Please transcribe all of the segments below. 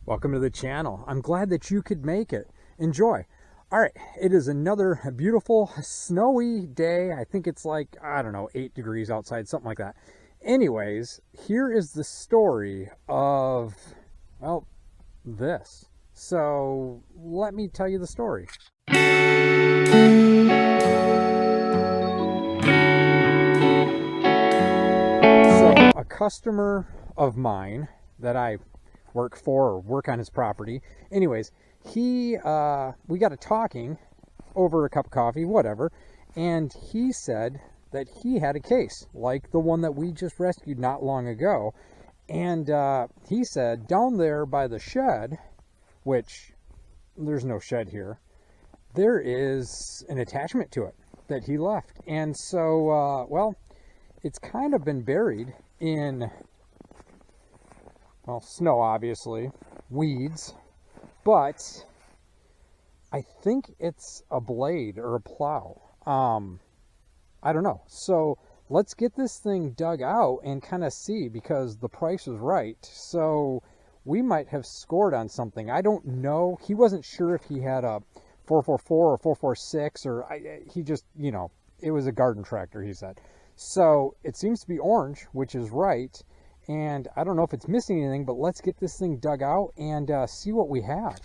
Welcome to the channel. I'm glad that you could make it. Enjoy. All right, it is another beautiful snowy day. I think it's like, I don't know, 8 degrees outside, something like that. Anyways, here is the story of, well, this. So let me tell you the story. So a customer of mine that I work for or work on his property. Anyways, we got to talking over a cup of coffee, whatever, and he said that he had a case like the one that we just rescued not long ago. And he said down there by the shed, which there's no shed here, there is an attachment to it that he left. And so, well, it's kind of been buried in, well, snow, obviously, weeds, but I think it's a blade or a plow. I don't know. So let's get this thing dug out and kind of see, because the price was right. So we might have scored on something. I don't know. He wasn't sure if he had a 444 or 446 or he just, you know, it was a garden tractor, he said. So it seems to be orange, which is right. And I don't know if it's missing anything, but let's get this thing dug out and see what we have.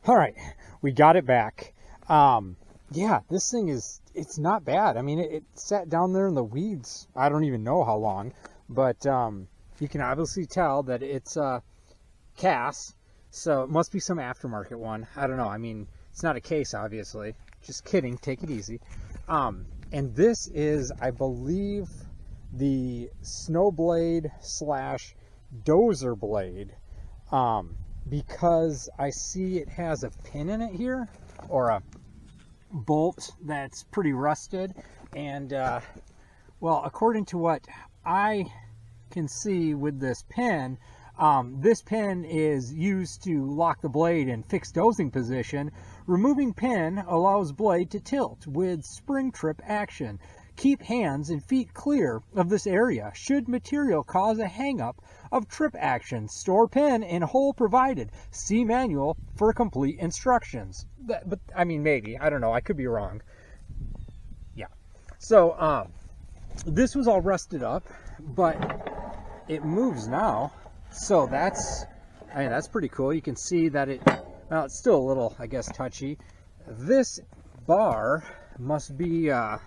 All right, we got it back. Yeah, this thing it's not bad. I mean, it sat down there in the weeds. I don't even know how long, but you can obviously tell that it's cast. So it must be some aftermarket one. I don't know. I mean, it's not a case, obviously. Just kidding. Take it easy. And this is, I believe, the snow blade slash dozer blade, because I see it has a pin in it here, or a bolt that's pretty rusted. And well, according to what I can see with this pin is used to lock the blade in fixed dozing position. Removing pin allows blade to tilt with spring trip action. Keep hands and feet clear of this area should material cause a hang-up of trip action. Store pin in hole provided. See manual for complete instructions. But I mean, maybe. I don't know. I could be wrong. Yeah. So this was all rusted up, but it moves now. So that's pretty cool. You can see that well, it's still a little, I guess, touchy. This bar must be, I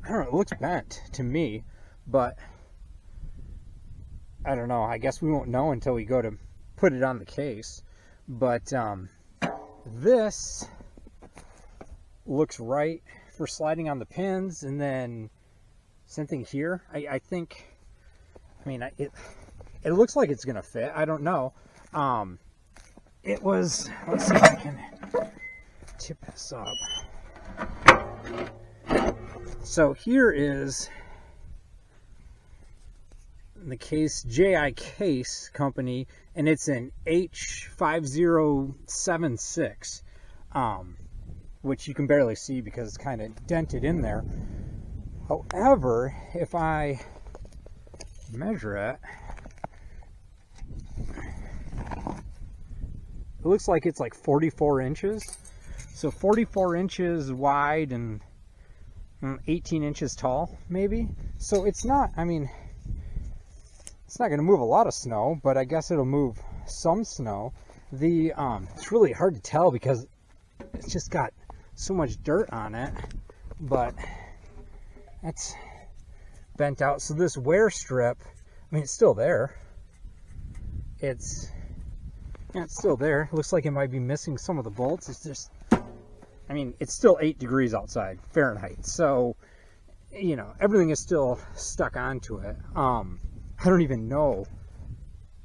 don't know, it looks bent to me, but I don't know. I guess we won't know until we go to put it on the case. But this looks right for sliding on the pins, and then same thing here. I think, I mean, it looks like it's gonna fit. I don't know. It was, let's see if I can tip this up. So here is the case, JI Case Company, and it's an H5076, which you can barely see because it's kind of dented in there. However, if I measure it, it looks like it's like 44 inches. So 44 inches wide and 18 inches tall, maybe. So it's not, I mean, it's not going to move a lot of snow, but I guess it'll move some snow. It's really hard to tell because it's just got so much dirt on it, but that's bent out. So this wear strip, I mean, it's still there. It's still there. It looks like it might be missing some of the bolts. It's just, I mean, it's still 8 degrees outside Fahrenheit. So, you know, everything is still stuck onto it. I don't even know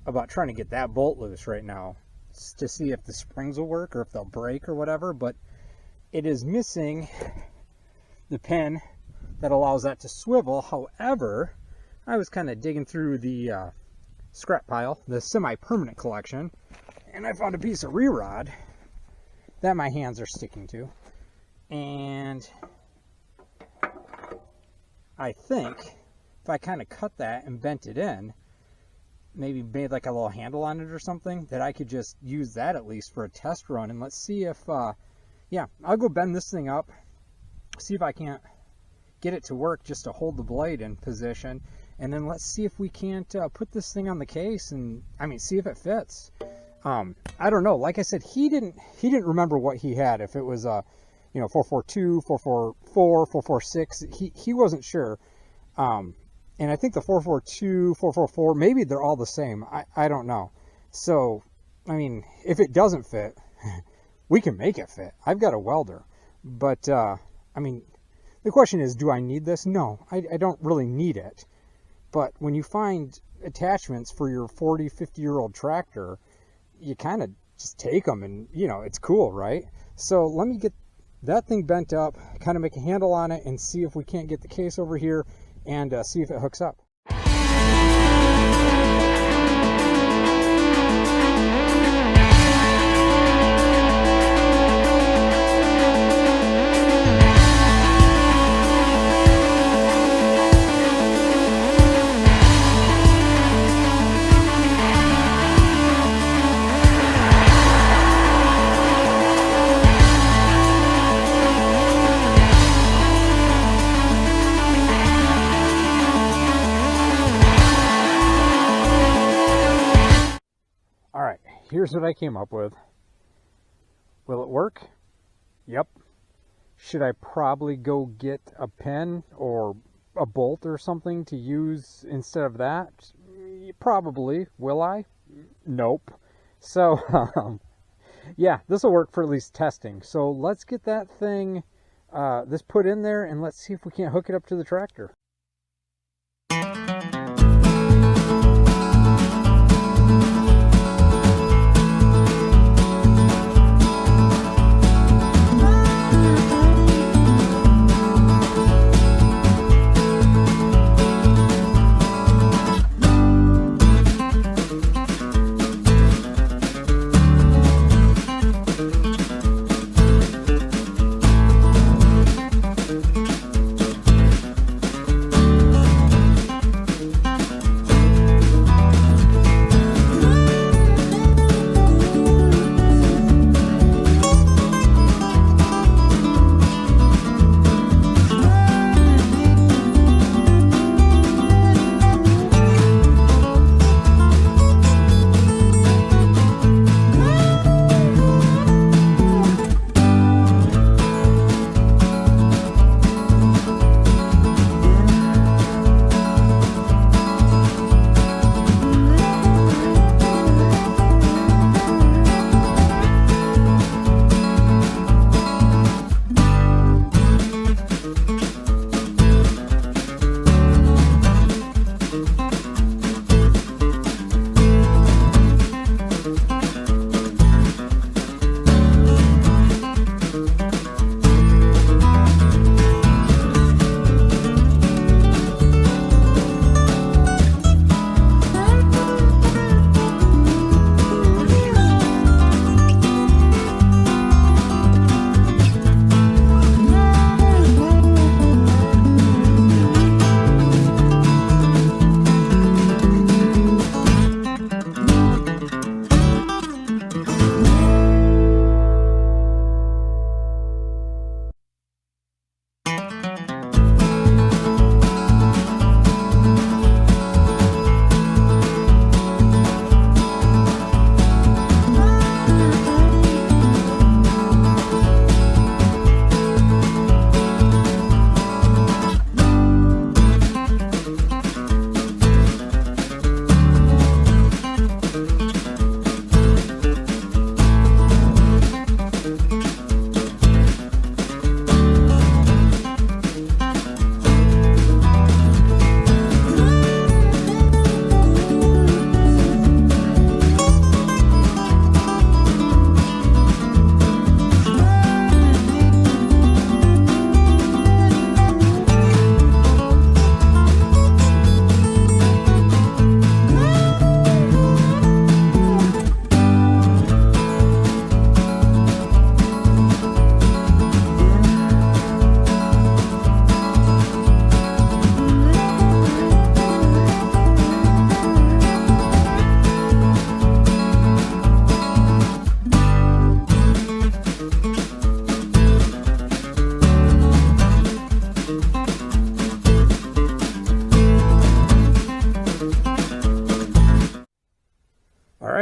about trying to get that bolt loose right now to see if the springs will work or if they'll break or whatever, but it is missing the pin that allows that to swivel. However, I was kind of digging through the scrap pile, the semi-permanent collection, and I found a piece of re-rod that my hands are sticking to, and I think if I kind of cut that and bent it in, maybe made like a little handle on it or something, that I could just use that at least for a test run. And let's see if yeah, I'll go bend this thing up, see if I can't get it to work just to hold the blade in position, and then let's see if we can't put this thing on the case and, I mean, see if it fits. I don't know. Like I said, he didn't remember what he had, if it was you know, 442, 444, 446. He wasn't sure. And I think the 442, 444, maybe they're all the same. I don't know. So, I mean, if it doesn't fit, we can make it fit. I've got a welder. But, I mean, the question is, do I need this? No, I don't really need it. But when you find attachments for your 40, 50-year-old tractor, you kind of just take them and, you know, it's cool, right? So let me get that thing bent up, kind of make a handle on it, and see if we can't get the case over here and see if it hooks up. Here's what I came up with. Will it work? Yep. Should I probably go get a pen or a bolt or something to use instead of that? Probably. Will I? Nope. So, yeah, this will work for at least testing. So let's get that thing, this put in there, and let's see if we can't hook it up to the tractor.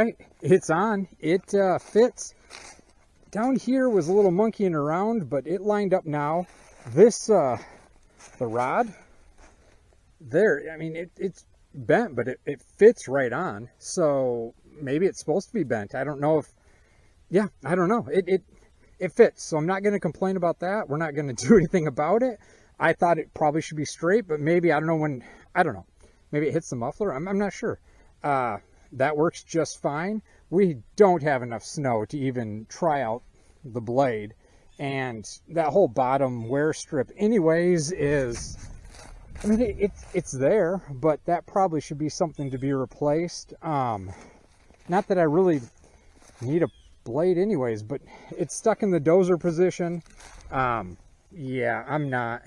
right, it's on. It fits. Down here was a little monkeying around, but it lined up now. This, the rod, there, I mean, it's bent, but it fits right on. So maybe it's supposed to be bent. I don't know if, yeah, I don't know. It fits, so I'm not going to complain about that. We're not going to do anything about it. I thought it probably should be straight, but maybe, I don't know when, I don't know. Maybe it hits the muffler. I'm not sure. That works just fine. We don't have enough snow to even try out the blade. And that whole bottom wear strip anyways is, I mean, it's there, but that probably should be something to be replaced. Not that I really need a blade anyways, but it's stuck in the dozer position. Yeah, I'm not,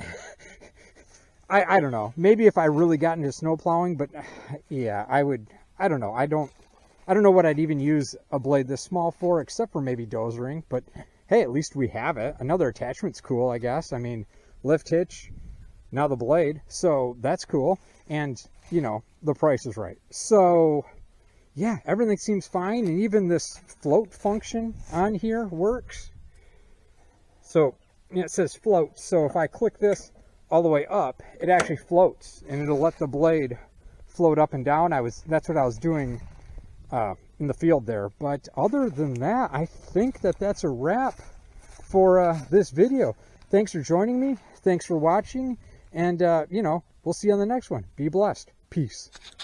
I don't know. Maybe if I really got into snow plowing, but yeah, I don't know. I don't know what I'd even use a blade this small for, except for maybe dozering, but hey, at least we have it. Another attachment's cool, I guess. I mean, lift hitch, now the blade, so that's cool. And, you know, the price is right. So, yeah, everything seems fine, and even this float function on here works. So, yeah, it says float, so if I click this all the way up, it actually floats, and it'll let the blade float up and down. That's what I was doing in the field there. But other than that, I think that that's a wrap for this video. Thanks for joining me. Thanks for watching. And, you know, we'll see you on the next one. Be blessed. Peace.